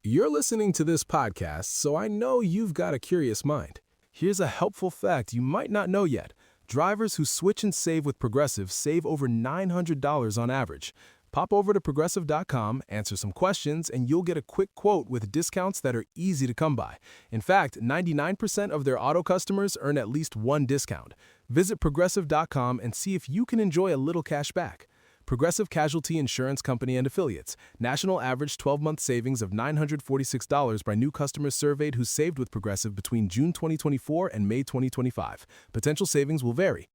You're listening to this podcast, so I know you've got a curious mind. Here's a helpful fact you might not know yet. Drivers who switch and save with Progressive save over $900 on average. Pop over to Progressive.com, answer some questions, and you'll get a quick quote with discounts that are easy to come by. In fact, 99% of their auto customers earn at least one discount. Visit Progressive.com and see if you can enjoy a little cash back. Progressive Casualty Insurance Company and Affiliates. National average 12-month savings of $946 by new customers surveyed who saved with Progressive between June 2024 and May 2025. Potential savings will vary.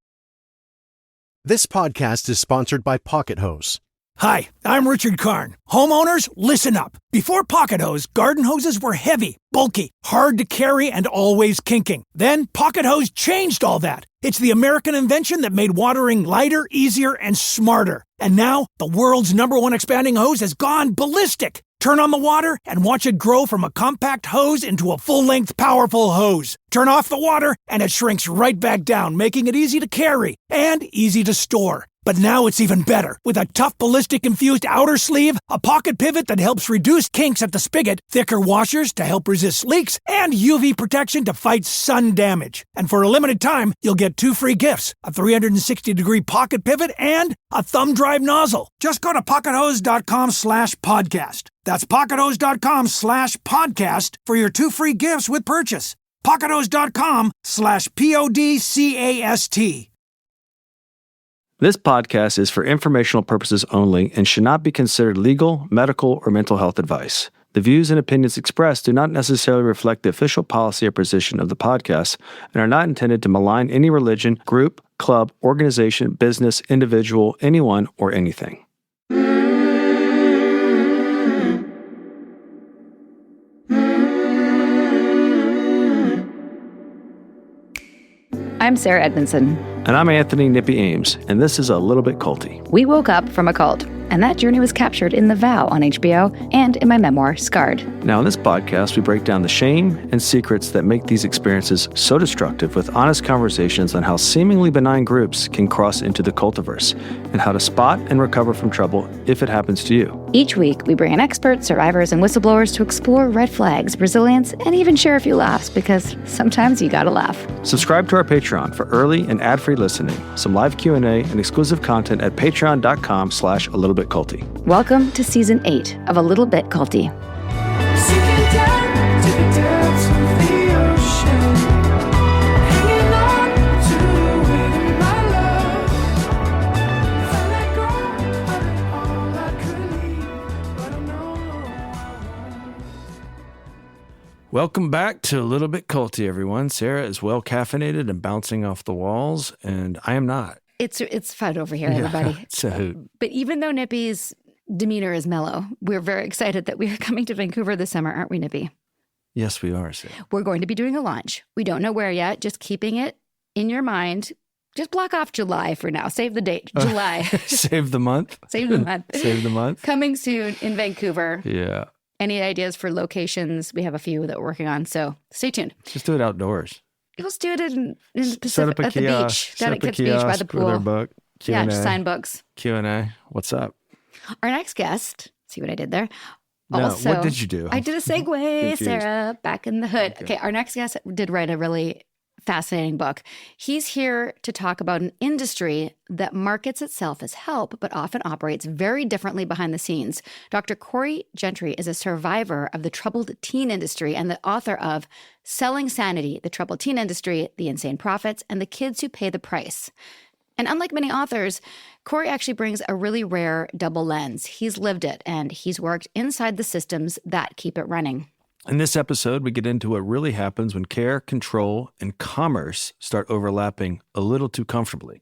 This podcast is sponsored by Pocket Hose. Hi, I'm Richard Karn. Homeowners, listen up. Before Pocket Hose, garden hoses were heavy, bulky, hard to carry, and always kinking. Then Pocket Hose changed all that. It's the American invention that made watering lighter, easier, and smarter. And now, the world's #1 expanding hose has gone ballistic. Turn on the water and watch it grow from a compact hose into a full-length, powerful hose. Turn off the water and it shrinks right back down, making it easy to carry and easy to store. But now it's even better. With a tough ballistic-infused outer sleeve, a pocket pivot that helps reduce kinks at the spigot, thicker washers to help resist leaks, and UV protection to fight sun damage. And for a limited time, you'll get 2 free gifts, a 360-degree pocket pivot and a thumb drive nozzle. Just go to PocketHose.com/podcast. That's PocketHose.com/podcast for your 2 free gifts with purchase. PocketHose.com/PODCAST. This podcast is for informational purposes only and should not be considered legal, medical, or mental health advice. The views and opinions expressed do not necessarily reflect the official policy or position of the podcast and are not intended to malign any religion, group, club, organization, business, individual, anyone, or anything. I'm Sarah Edmondson. And I'm Anthony Nippy Ames, and this is A Little Bit Culty. We woke up from a cult, and that journey was captured in The Vow on HBO and in my memoir, Scarred. Now, in this podcast, we break down the shame and secrets that make these experiences so destructive with honest conversations on how seemingly benign groups can cross into the cultiverse and how to spot and recover from trouble if it happens to you. Each week, we bring in experts, survivors, and whistleblowers to explore red flags, resilience, and even share a few laughs, because sometimes you gotta laugh. Subscribe to our Patreon for early and ad-free listening, some live Q&A, and exclusive content at patreon.com/alittlebitculty. Welcome to Season 8 of A Little Bit Culty. Welcome back to A Little Bit Culty, everyone. Sarah is well caffeinated and bouncing off the walls, and I am not. It's fun over here, everybody. It's a hoot. But even though Nippy's demeanor is mellow, we're very excited that we are coming to Vancouver this summer, aren't we, Nippy? Yes, we are, Sarah. We're going to be doing a launch. We don't know where yet, just keeping it in your mind. Just block off July for now. Save the date. July. Save the month. Save the month. Save the month. Coming soon in Vancouver. Yeah. Any ideas for locations? We have a few that we're working on, so stay tuned. Just do it outdoors. Let's do it in the Pacific, Set up a at the kiosk, beach, down at Kids Beach by the pool. With our book, Q&A. Yeah, just sign books. Q&A. What's up? Our next guest, see what I did there? No, Also, what did you do? I did a segue, Confused. Sarah, back in the hood. Okay, our next guest did write a really fascinating book. He's here to talk about an industry that markets itself as help, but often operates very differently behind the scenes. Dr. Corey Jentry is a survivor of the troubled teen industry and the author of Selling Sanity, The Troubled Teen Industry, The Insane Profits, and the Kids Who Pay the Price. And unlike many authors, Corey actually brings a really rare double lens. He's lived it, and he's worked inside the systems that keep it running. In this episode, we get into what really happens when care, control, and commerce start overlapping a little too comfortably.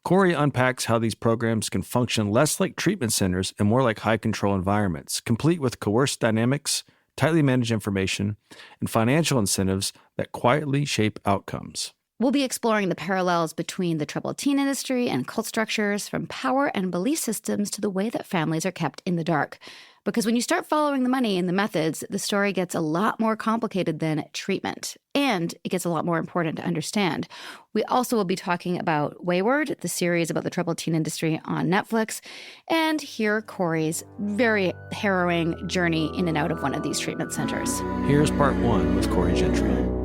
Corey unpacks how these programs can function less like treatment centers and more like high-control environments, complete with coerced dynamics, tightly managed information, and financial incentives that quietly shape outcomes. We'll be exploring the parallels between the troubled teen industry and cult structures, from power and belief systems to the way that families are kept in the dark. Because when you start following the money and the methods, the story gets a lot more complicated than treatment. And it gets a lot more important to understand. We also will be talking about Wayward, the series about the troubled teen industry on Netflix, and hear Corey's very harrowing journey in and out of one of these treatment centers. Here's part 1 with Corey Jentry.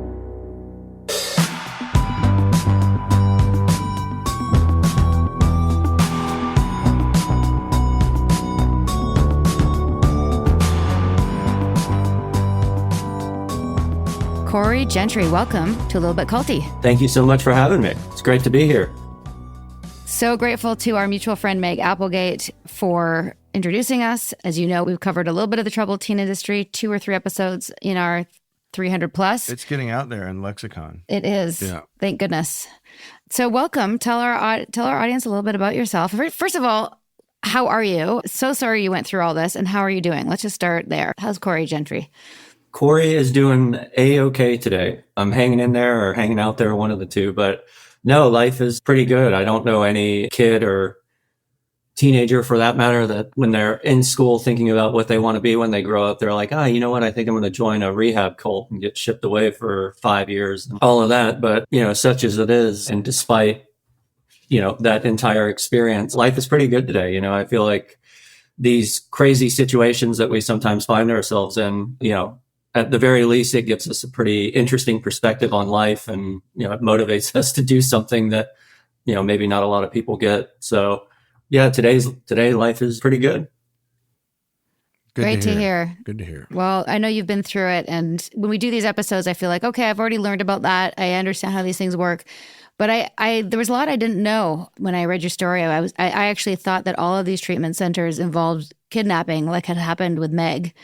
Corey Jentry, welcome to A Little Bit Culty. Thank you so much for having me. It's great to be here. So grateful to our mutual friend Meg Applegate for introducing us. As you know, we've covered a little bit of the troubled teen industry, 2 or 3 episodes in our 300 plus. It's getting out there in lexicon. It is. Yeah. Thank goodness. So welcome. Tell our audience a little bit about yourself. First of all, how are you? So sorry you went through all this, and how are you doing? Let's just start there. How's Corey Jentry? Corey is doing A-okay today. I'm hanging in there or hanging out there, one of the two. But no, life is pretty good. I don't know any kid or teenager, for that matter, that when they're in school thinking about what they want to be when they grow up, they're like, you know what? I think I'm going to join a rehab cult and get shipped away for 5 years and all of that. But, such as it is, and despite, that entire experience, life is pretty good today. I feel like these crazy situations that we sometimes find ourselves in, at the very least, it gives us a pretty interesting perspective on life, and, it motivates us to do something that, maybe not a lot of people get. So yeah, today life is pretty good. Great to hear. Good to hear. Well, I know you've been through it. And when we do these episodes, I feel like, okay, I've already learned about that. I understand how these things work. But there was a lot I didn't know when I read your story. I actually thought that all of these treatment centers involved kidnapping, like had happened with Meg,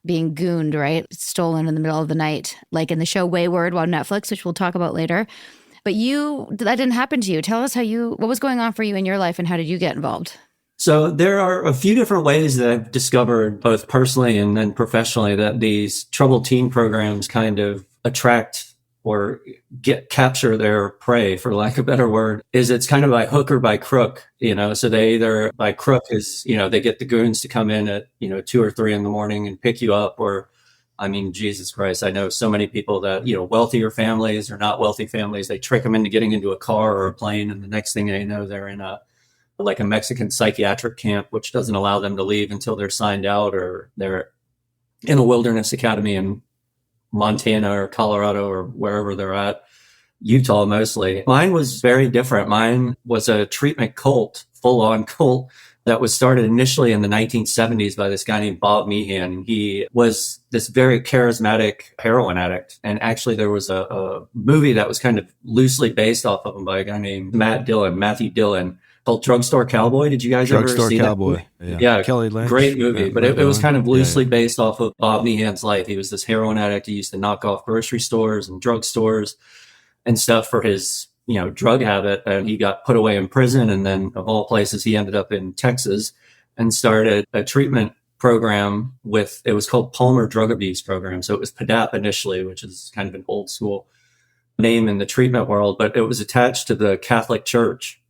being gooned, right? Stolen in the middle of the night, like in the show Wayward on Netflix, which we'll talk about later. But that didn't happen to you. Tell us what was going on for you in your life, and how did you get involved? So there are a few different ways that I've discovered, both personally and then professionally, that these troubled teen programs kind of attract or capture their prey, for lack of a better word. It's kind of by hook or by crook, so they either by crook is, they get the goons to come in at, 2 or 3 in the morning and pick you up, or, Jesus Christ, I know so many people that, wealthier families or not wealthy families, they trick them into getting into a car or a plane. And the next thing they know, they're in a Mexican psychiatric camp, which doesn't allow them to leave until they're signed out, or they're in a wilderness academy in Montana or Colorado or wherever they're at, Utah mostly. Mine was very different. Mine was a treatment cult, full-on cult, that was started initially in the 1970s by this guy named Bob Meehan. He was this very charismatic heroin addict. And actually there was a movie that was kind of loosely based off of him by a guy named Matthew Dillon, called Drugstore Cowboy. Did you guys ever see Cowboy. that? Yeah. Kelly Lynch. Great movie. But it was kind of loosely based off of Bob Meehan's life. He was this heroin addict. He used to knock off grocery stores and drugstores and stuff for his, drug habit. And he got put away in prison. And then of all places, he ended up in Texas and started a treatment program it was called Palmer Drug Abuse Program. So it was PDAP initially, which is kind of an old school name in the treatment world, but it was attached to the Catholic Church.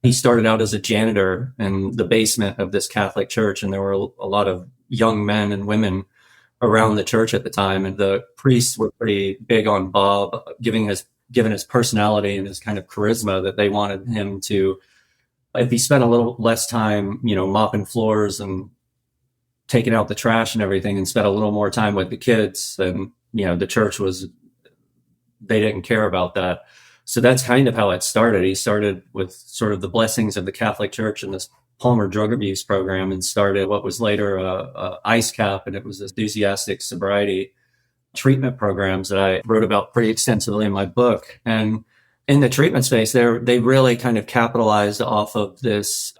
He started out as a janitor in the basement of this Catholic church, and there were a lot of young men and women around the church at the time. And the priests were pretty big on Bob, given his personality and his kind of charisma, that they wanted him to, if he spent a little less time, mopping floors and taking out the trash and everything, and spent a little more time with the kids, then, the church they didn't care about that. So that's kind of how it started. He started with sort of the blessings of the Catholic Church and this Palmer Drug Abuse Program, and started what was later a ICE CAP, and it was enthusiastic sobriety treatment programs that I wrote about pretty extensively in my book. And in the treatment space, they really kind of capitalized off of this.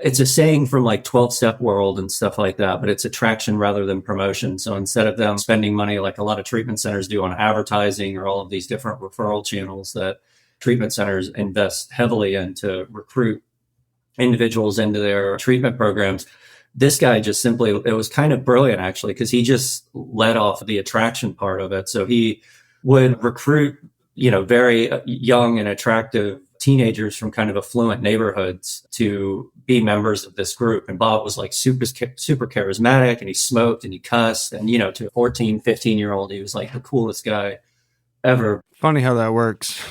It's a saying from like 12-step world and stuff like that, but it's attraction rather than promotion. So instead of them spending money like a lot of treatment centers do on advertising or all of these different referral channels that treatment centers invest heavily in to recruit individuals into their treatment programs, this guy just simply, it was kind of brilliant actually, because he just led off the attraction part of it. So he would recruit, very young and attractive teenagers from kind of affluent neighborhoods to be members of this group. And Bob was like super charismatic, and he smoked and he cussed. And, you know, to a 14, 15-year-old, he was like the coolest guy ever. Funny how that works.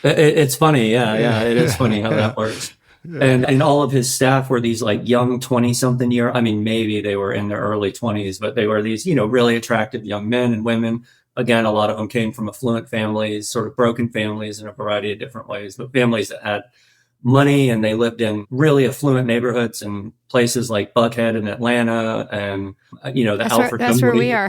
It's funny. Yeah. It is funny how that works. And all of his staff were these like young 20-something year. I mean, maybe they were in their early 20s, but they were these, you know, really attractive young men and women. Again, a lot of them came from affluent families, sort of broken families in a variety of different ways, but families that had money, and they lived in really affluent neighborhoods and places like Buckhead in Atlanta, and, you know, that's where we are.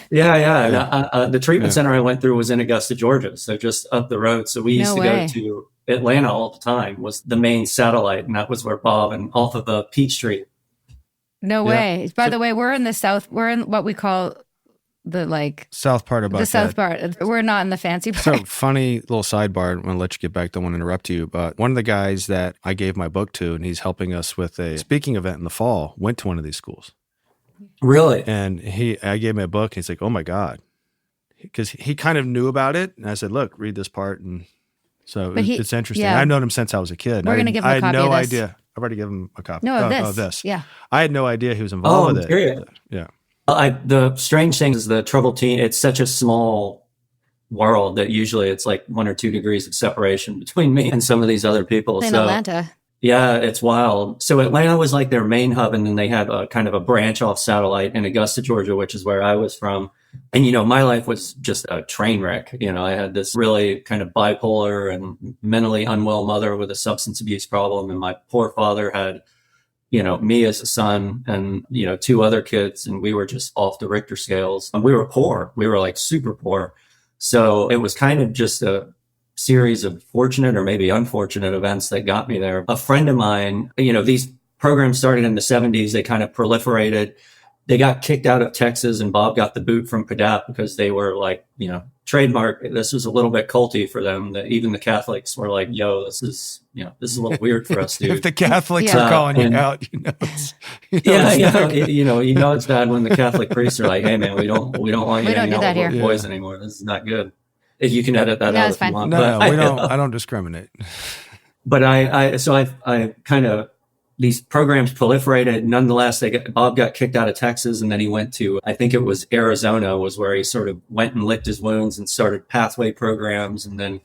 Yeah. And, the treatment center I went through was in Augusta, Georgia. So just up the road. So we used to go to Atlanta all the time, was the main satellite. And that was where Bob, and off of Peachtree. No way. By the way, we're in the South. We're in what we call the like south part of Buckhead. The south part. We're not in the fancy part. So funny little sidebar. I'm going to let you get back. Don't want to interrupt you, but one of the guys that I gave my book to, and he's helping us with a speaking event in the fall, went to one of these schools. Really? And I gave him a book. And he's like, "Oh my God," because he kind of knew about it. And I said, "Look, read this part." And so it's interesting. I've known him since I was a kid. We're going to give him a copy of this. I had no idea. I've already given him a copy. No, of this. Yeah. I had no idea he was involved with it. Period. Yeah. The strange thing is the troubled teen. It's such a small world that usually it's like 1 or 2 degrees of separation between me and some of these other people. In Atlanta. Yeah, it's wild. So Atlanta was like their main hub, and then they had a kind of a branch off satellite in Augusta, Georgia, which is where I was from. And, you know, my life was just a train wreck. You know, I had this really kind of bipolar and mentally unwell mother with a substance abuse problem. And my poor father had, you know, me as a son and, you know, 2 other kids, and we were just off the Richter scales, and we were poor. We were like super poor. So it was kind of just a series of fortunate or maybe unfortunate events that got me there. A friend of mine, you know, these programs started in the 70s. They kind of proliferated. They got kicked out of Texas, and Bob got the boot from PDAP because they were like, you know, trademark. This was a little bit culty for them. That even the Catholics were like, "Yo, this is a little weird for us, dude." If the Catholics are calling you out, you know, it's bad when the Catholic priests are like, "Hey, man, we don't want you hanging out with boys anymore. This is not good." If you can edit that out, it's fine. You want. No, we don't. I don't discriminate. But I kind of. These programs proliferated. Nonetheless, Bob got kicked out of Texas, and then he went to, I think it was Arizona, was where he sort of went and licked his wounds and started pathway programs, and then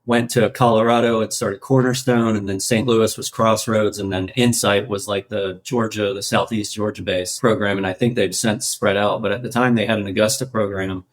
went to Colorado and started Cornerstone, and then St. Louis was Crossroads, and then Insight was like the Southeast Georgia based program. And I think they've since spread out, but at the time they had an Augusta program,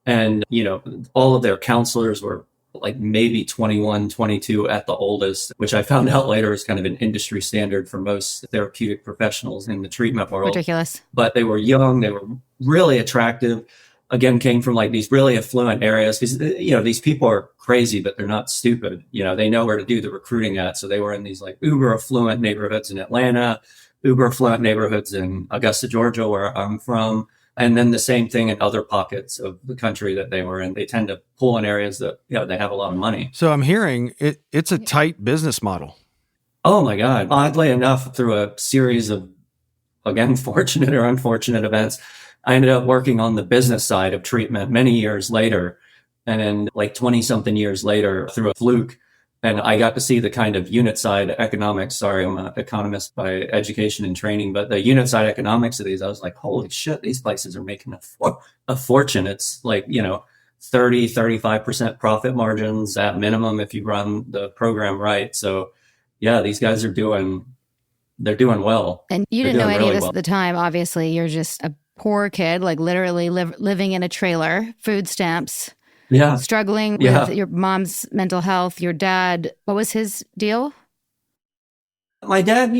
and, you know, all of their counselors were like maybe 21, 22 at the oldest, which I found out later is kind of an industry standard for most therapeutic professionals in the treatment world. Ridiculous. But they were young. They were really attractive. Again, came from like these really affluent areas, because, you know, these people are crazy, but they're not stupid. You know, they know where to do the recruiting at. So they were in these like uber affluent neighborhoods in Atlanta, uber affluent neighborhoods in Augusta, Georgia, where I'm from. And then the same thing in other pockets of the country that they were in. They tend to pull in areas that, you know, they have a lot of money. So I'm hearing it's a tight business model. Oh my God. Oddly enough, through a series of, again, fortunate or unfortunate events, I ended up working on the business side of treatment many years later. And then like 20 something years later, through a fluke, and I got to see the kind of unit side economics. Sorry, I'm an economist by education and training, but the unit side economics of these, I was like, holy shit, these places are making a fortune. It's like, you know, 30, 35% profit margins at minimum if you run the program right. So yeah, these guys they're doing well. And you didn't know any of this at the time. Obviously, you're just a poor kid, like literally living in a trailer, food stamps. Yeah. Struggling with your mom's mental health. Your dad, what was his deal? My dad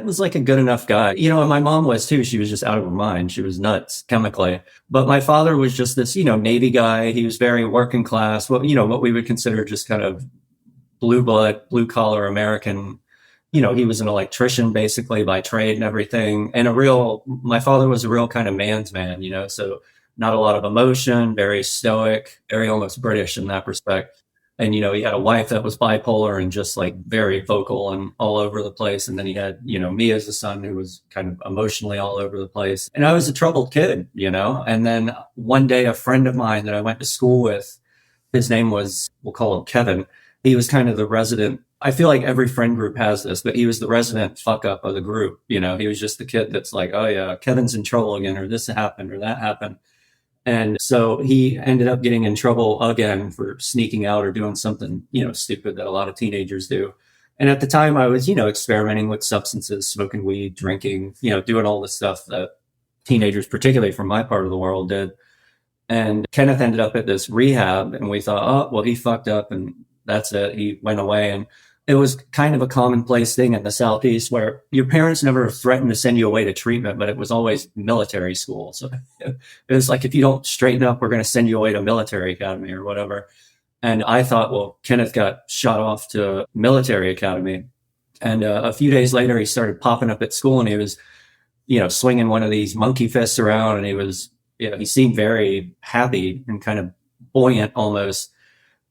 was like a good enough guy. You know, and my mom was too. She was just out of her mind. She was nuts chemically. But my father was just this, you know, Navy guy. He was very working class. Well, you know, what we would consider just kind of blue blood, blue collar American. You know, he was an electrician basically by trade and everything. And my father was a real kind of man's man, you know, so not a lot of emotion, very stoic, very almost British in that respect. And, you know, he had a wife that was bipolar and just like very vocal and all over the place. And then he had, you know, me as a son who was kind of emotionally all over the place. And I was a troubled kid, you know. And then one day, a friend of mine that I went to school with, his name was, we'll call him Kevin. he was kind of the resident. I feel like every friend group has this, but he was the resident fuck up of the group. You know, he was just the kid that's like, oh yeah, Kevin's in trouble again, or this happened, or that happened. And so he ended up getting in trouble again for sneaking out or doing something, you know, stupid that a lot of teenagers do. And at the time I was, you know, experimenting with substances, smoking weed, drinking, you know, doing all the stuff that teenagers, particularly from my part of the world, did. And Kenneth ended up at this rehab, and we thought, oh, well, he fucked up and that's it. He went away. And it was kind of a commonplace thing in the Southeast where your parents never threatened to send you away to treatment, but it was always military school. So it was like, if you don't straighten up, we're going to send you away to military academy or whatever. And I thought, well, Kenneth got shot off to military academy. And a few days later, he started popping up at school, and he was, you know, swinging one of these monkey fists around, and he was, you know, he seemed very happy and kind of buoyant almost.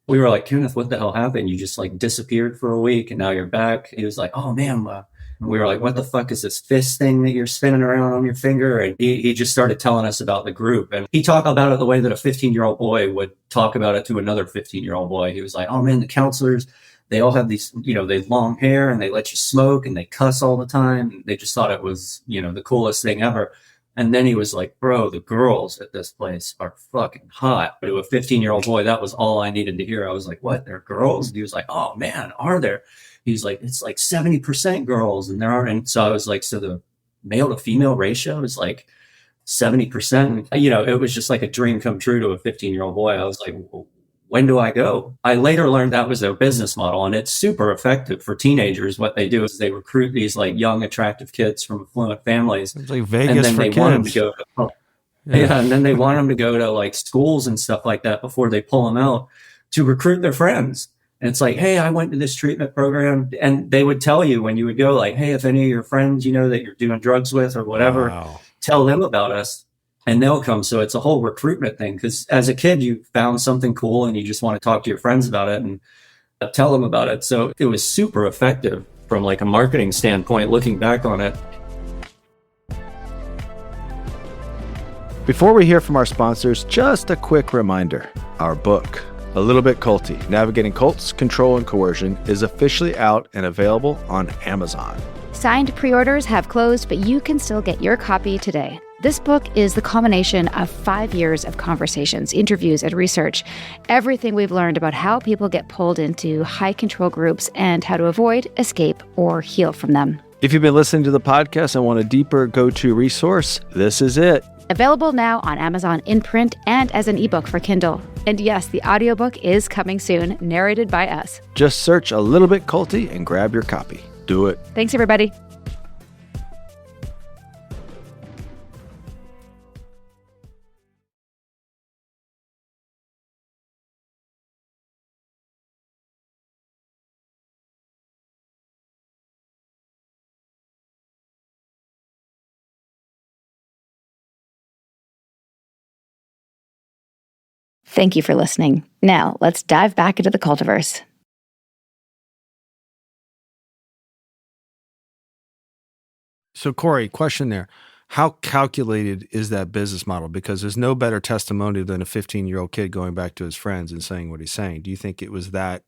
We were like, Kenneth, what the hell happened? You just like disappeared for a week and now you're back. He was like, oh man. And we were like, what the fuck is this fist thing that you're spinning around on your finger? And he just started telling us about the group. And he talked about it the way that a 15-year-old boy would talk about it to another 15-year-old boy. He was like, oh man, the counselors, they all have these, you know, they have long hair and they let you smoke and they cuss all the time. They just thought it was, you know, the coolest thing ever. And then he was like, bro, the girls at this place are fucking hot. But to a 15-year-old boy, that was all I needed to hear. I was like, what? They're girls? And he was like, oh man, are there? He's like, it's like 70% girls. And there are. And so I was like, so the male to female ratio is like 70%. You know, it was just like a dream come true to a 15-year-old boy. I was like, well, when do I go? I later learned that was their business model, and it's super effective for teenagers. What they do is they recruit these like young, attractive kids from affluent families. It's like Vegas and then for they kids. want them to go to, and then they want them to go to like schools and stuff like that before they pull them out to recruit their friends. And it's like, hey, I went to this treatment program, and they would tell you when you would go, like, hey, if any of your friends, you know, that you're doing drugs with or whatever, tell them about us. And they'll come. So it's a whole recruitment thing, because as a kid, you found something cool and you just want to talk to your friends about it and tell them about it. So it was super effective from like a marketing standpoint, looking back on it. Before we hear from our sponsors, just a quick reminder. Our book, A Little Bit Culty, Navigating Cults, Control, and Coercion, is officially out and available on Amazon. Signed pre-orders have closed, but you can still get your copy today. This book is the culmination of 5 years of conversations, interviews, and research. Everything we've learned about how people get pulled into high-control groups and how to avoid, escape, or heal from them. If you've been listening to the podcast and want a deeper go-to resource, this is it. Available now on Amazon in print and as an ebook for Kindle. And yes, the audiobook is coming soon, narrated by us. Just search A Little Bit Culty and grab your copy. Do it. Thanks, everybody. Thank you for listening. Now, let's dive back into the cultiverse. So, Corey, question there. How calculated is that business model? Because there's no better testimony than a 15-year-old kid going back to his friends and saying what he's saying. Do you think it was that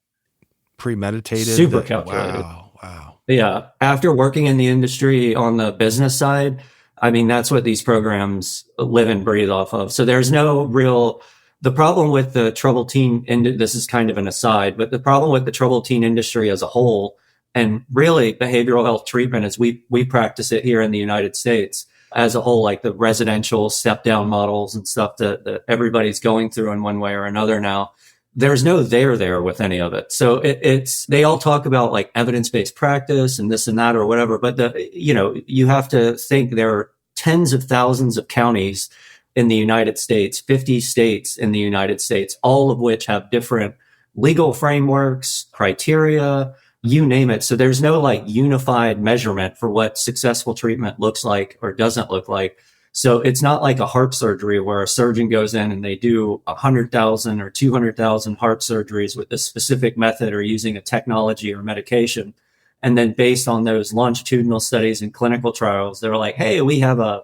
premeditated? Super calculated. Wow. Yeah. After working in the industry on the business side, I mean, that's what these programs live and breathe off of. So there's no real... The problem with the troubled teen, and this is kind of an aside, but the problem with the troubled teen industry as a whole, and really behavioral health treatment as we practice it here in the United States as a whole, like the residential step down models and stuff that everybody's going through in one way or another now, there's no there with any of it. So it's, they all talk about like evidence-based practice and this and that or whatever, but you have to think there are tens of thousands of counties in the United States, 50 states in the United States, all of which have different legal frameworks, criteria, you name it. So there's no like unified measurement for what successful treatment looks like or doesn't look like. So it's not like a heart surgery where a surgeon goes in and they do 100,000 or 200,000 heart surgeries with a specific method or using a technology or medication. And then based on those longitudinal studies and clinical trials, they're like, hey, we have a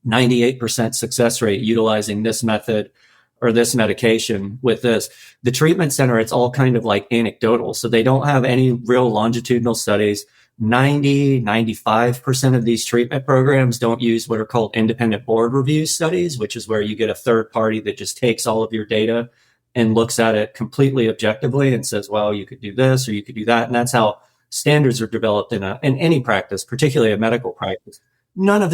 98% success rate utilizing this method or this medication with this. The treatment center, it's all kind of like anecdotal. So they don't have any real longitudinal studies. 95% of these treatment programs don't use what are called independent board review studies, which is where you get a third party that just takes all of your data and looks at it completely objectively and says, well, you could do this or you could do that. And that's how standards are developed in any practice, particularly a medical practice. None of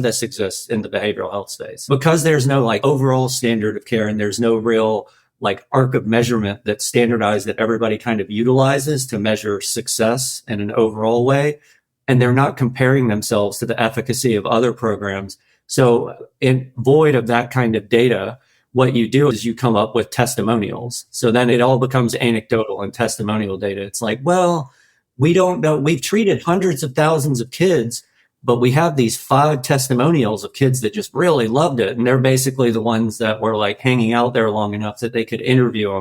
this exists in the behavioral health space because there's no like overall standard of care and there's no real like arc of measurement that's standardized that everybody kind of utilizes to measure success in an overall way. And they're not comparing themselves to the efficacy of other programs. So in void of that kind of data, what you do is you come up with testimonials. So then it all becomes anecdotal and testimonial data. It's like, well, we don't know. We've treated hundreds of thousands of kids, but we have these 5 testimonials of kids that just really loved it. And they're basically the ones that were like hanging out there long enough that they could interview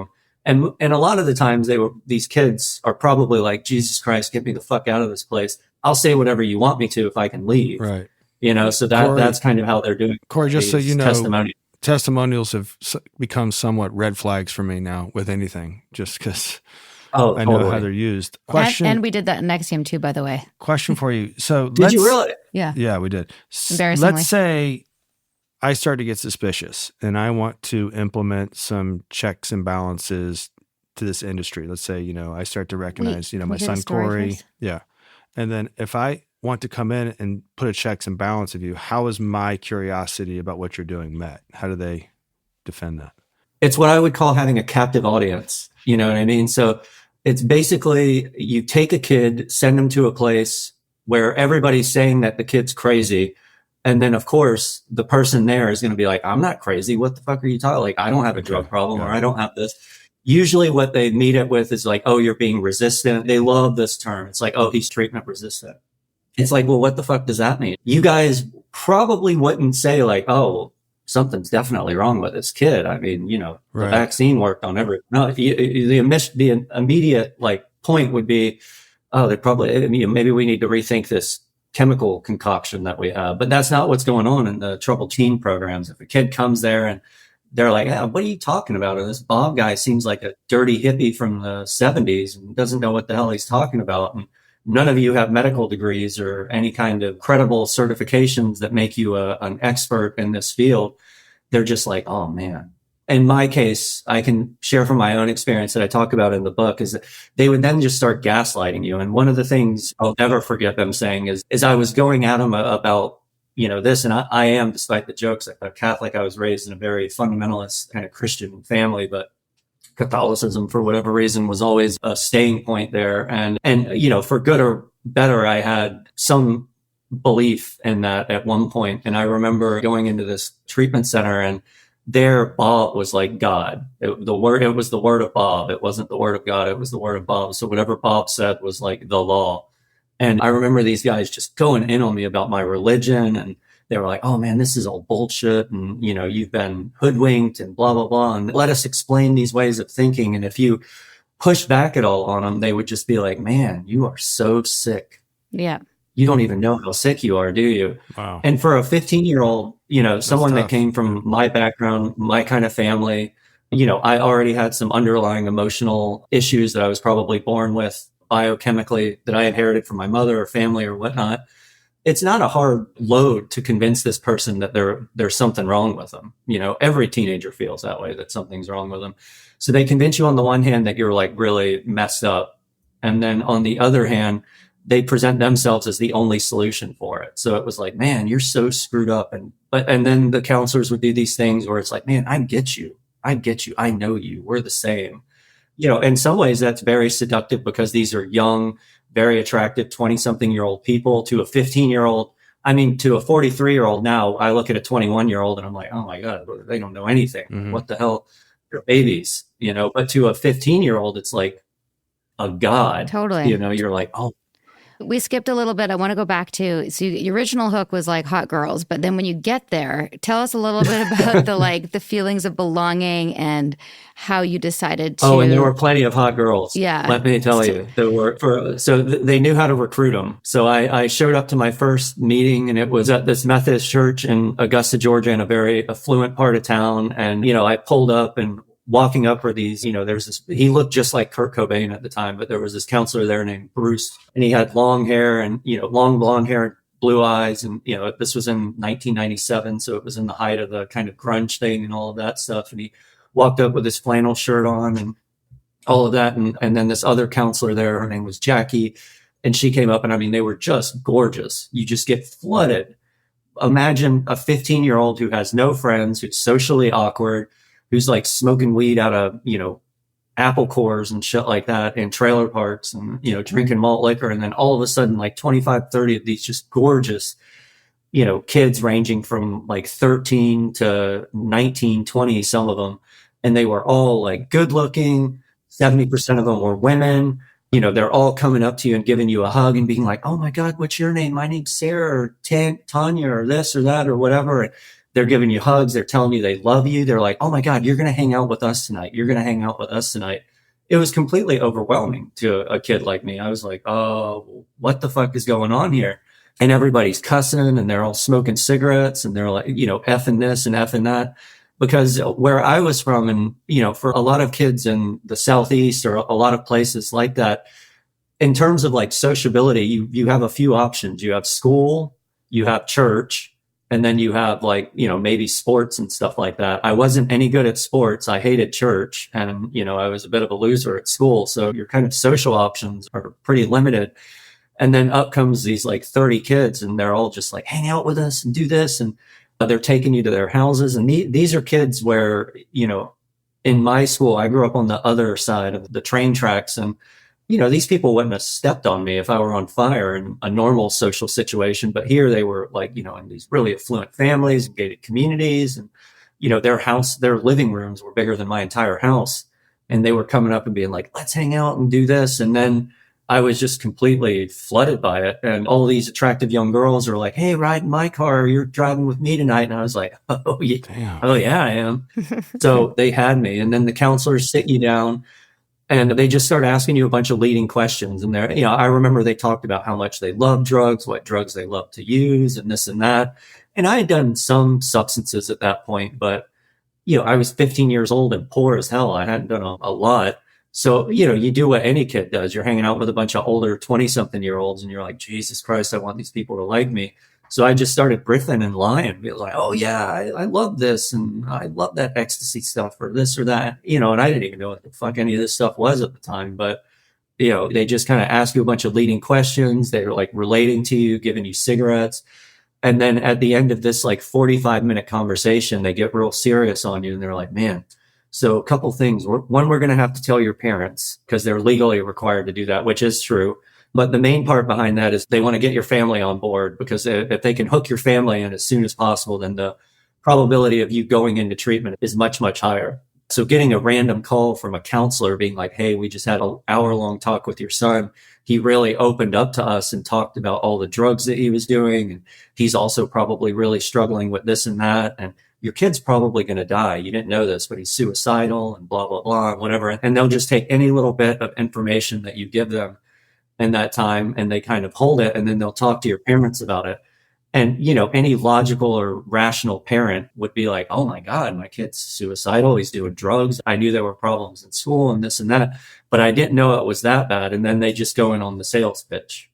them. And a lot of the times these kids are probably like, Jesus Christ, get me the fuck out of this place. I'll say whatever you want me to if I can leave. Right. So that's kind of how they're doing. Corey, just so you know, testimonials have become somewhat red flags for me now with anything, just because I know how they're used. And we did that in Nexium too, by the way. Question for you. So did you really? Yeah. Yeah, we did. Embarrassingly. Let's say I start to get suspicious and I want to implement some checks and balances to this industry. Let's say, I start to recognize, my son Corey. First? Yeah. And then if I want to come in and put a checks and balance of you, how is my curiosity about what you're doing met? How do they defend that? It's what I would call having a captive audience. You know what I mean? So it's basically you take a kid, send them to a place where everybody's saying that the kid's crazy. And then, of course, the person there is going to be like, I'm not crazy. What the fuck are you talking? Like, I don't have a drug problem or I don't have this. Usually what they meet it with is like, oh, you're being resistant. They love this term. It's like, oh, he's treatment resistant. It's like, well, what the fuck does that mean? You guys probably wouldn't say like, oh, something's definitely wrong with this kid. I mean, the vaccine worked on everything. No, the immediate like point would be, oh, they probably, maybe we need to rethink this chemical concoction that we have. But that's not what's going on in the troubled teen programs. If a kid comes there and they're like, yeah, what are you talking about? Or this Bob guy seems like a dirty hippie from the 70s and doesn't know what the hell he's talking about. And none of you have medical degrees or any kind of credible certifications that make you an expert in this field. They're just like, oh man. In my case, I can share from my own experience that I talk about in the book is that they would then just start gaslighting you. And one of the things I'll never forget them saying is I was going at them about, this, and I am, despite the jokes, a Catholic. I was raised in a very fundamentalist kind of Christian family, but Catholicism, for whatever reason, was always a staying point there. And, for good or better, I had some belief in that at one point. And I remember going into this treatment center and there Bob was like God. It was the word of Bob. It wasn't the word of God. It was the word of Bob. So whatever Bob said was like the law. And I remember these guys just going in on me about my religion. And they were like, oh man, this is all bullshit. And, you've been hoodwinked and blah, blah, blah. And let us explain these ways of thinking. And if you push back at all on them, they would just be like, man, you are so sick. Yeah. You don't even know how sick you are, do you? Wow. And for a 15-year-old, someone that came from my background, my kind of family, I already had some underlying emotional issues that I was probably born with biochemically that I inherited from my mother or family or whatnot. It's not a hard load to convince this person that there's something wrong with them. Every teenager feels that way, that something's wrong with them. So they convince you on the one hand that you're like really messed up. And then on the other hand, they present themselves as the only solution for it. So it was like, man, you're so screwed up. And then the counselors would do these things where it's like, man, I get you. I know you. We're the same. In some ways that's very seductive because these are young, very attractive 20-something-year-old people to a 15-year-old. I mean, to a 43-year-old now, I look at a 21-year-old and I'm like, oh my God, they don't know anything. Mm-hmm. What the hell? They're babies, but to a 15-year-old, it's like a God. Totally. You're like, oh. We skipped a little bit. I want to go back to, so your original hook was like hot girls, but then when you get there, tell us a little bit about the feelings of belonging and how you decided to. Oh, and there were plenty of hot girls. Yeah. Let me tell you, they knew how to recruit them. So I showed up to my first meeting, and it was at this Methodist church in Augusta, Georgia, in a very affluent part of town. And, I pulled up, and walking up were these, there's this, he looked just like Kurt Cobain at the time, but there was this counselor there named Bruce, and he had long hair and, long blonde hair, blue eyes. And, this was in 1997. So it was in the height of the kind of grunge thing and all of that stuff. And he walked up with his flannel shirt on and all of that. And then this other counselor there, her name was Jackie, and she came up, and they were just gorgeous. You just get flooded. Imagine a 15-year-old who has no friends, who's socially awkward, who's like smoking weed out of, apple cores and shit like that in trailer parks and, drinking malt liquor. And then all of a sudden, like 25, 30 of these just gorgeous, kids ranging from like 13 to 19, 20, some of them. And they were all like good looking. 70% of them were women. They're all coming up to you and giving you a hug and being like, oh my God, what's your name? My name's Sarah or Tanya or this or that or whatever. And they're giving you hugs. They're telling you they love you. They're like, oh my God, you're going to hang out with us tonight. You're going to hang out with us tonight. It was completely overwhelming to a kid like me. I was like, oh, what the fuck is going on here? And everybody's cussing, and they're all smoking cigarettes, and they're like, effing this and effing that. Because where I was from, and, for a lot of kids in the Southeast or a lot of places like that, in terms of like sociability, you have a few options. You have school, you have church, and then you have like, maybe sports and stuff like that. I wasn't any good at sports. I hated church, and, I was a bit of a loser at school. So your kind of social options are pretty limited. And then up comes these like 30 kids, and they're all just like, hang out with us and do this. And they're taking you to their houses. And these are kids where, in my school, I grew up on the other side of the train tracks, and, these people wouldn't have stepped on me if I were on fire in a normal social situation. But here they were like, in these really affluent families and gated communities, and, their living rooms were bigger than my entire house. And they were coming up and being like, let's hang out and do this. And then I was just completely flooded by it. And all these attractive young girls are like, hey, ride in my car. You're driving with me tonight. And I was like, oh, yeah, Damn. oh, yeah, I am. So they had me. And then the counselors sit you down, and they just start asking you a bunch of leading questions. And they're, I remember they talked about how much they love drugs, what drugs they love to use, and this and that. And I had done some substances at that point, but, I was 15 years old and poor as hell. I hadn't done a lot. So, you do what any kid does. You're hanging out with a bunch of older 20-something-year-olds, and you're like, Jesus Christ, I want these people to like me. So I just started briefing and lying, be like, oh yeah, I love this, and I love that ecstasy stuff or this or that, and I didn't even know what the fuck any of this stuff was at the time. But, they just kind of ask you a bunch of leading questions. They're like relating to you, giving you cigarettes. And then at the end of this like 45-minute conversation, they get real serious on you, and they're like, man, so a couple things. One, we're going to have to tell your parents because they're legally required to do that, which is true. But the main part behind that is they want to get your family on board, because if they can hook your family in as soon as possible, then the probability of you going into treatment is much, much higher. So getting a random call from a counselor being like, hey, we just had an hour-long talk with your son. He really opened up to us and talked about all the drugs that he was doing. And he's also probably really struggling with this and that. And your kid's probably going to die. You didn't know this, but he's suicidal and blah, blah, blah, whatever. And they'll just take any little bit of information that you give them in that time, and they kind of hold it, and then they'll talk to your parents about it. And, any logical or rational parent would be like, oh my God, my kid's suicidal. He's doing drugs. I knew there were problems in school and this and that, but I didn't know it was that bad. And then they just go in on the sales pitch,